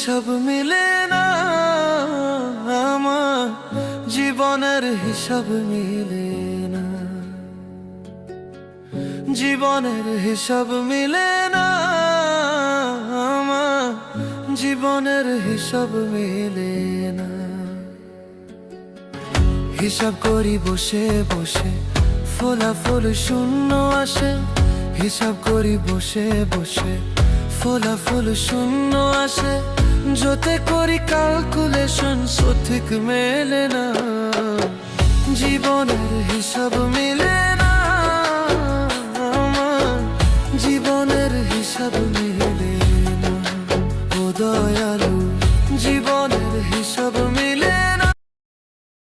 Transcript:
হিসাব মিলে না, আমার জীবনের হিসাব মিলে না, জীবনের হিসাব মিলে না, আমার জীবনের হিসাব মিলে না। হিসাব করি বসে বসে, ফলাফল শূন্য আসে। হিসাব করি বসে বসে, ফলাফল শূন্য আসে। যতে করি ক্যালকুলেশন সঠিক মেলে না, জীবনের হিসাব মিলে না, আমার জীবনের হিসাব মিলে না। ও দয়ালু, জীবনের হিসাব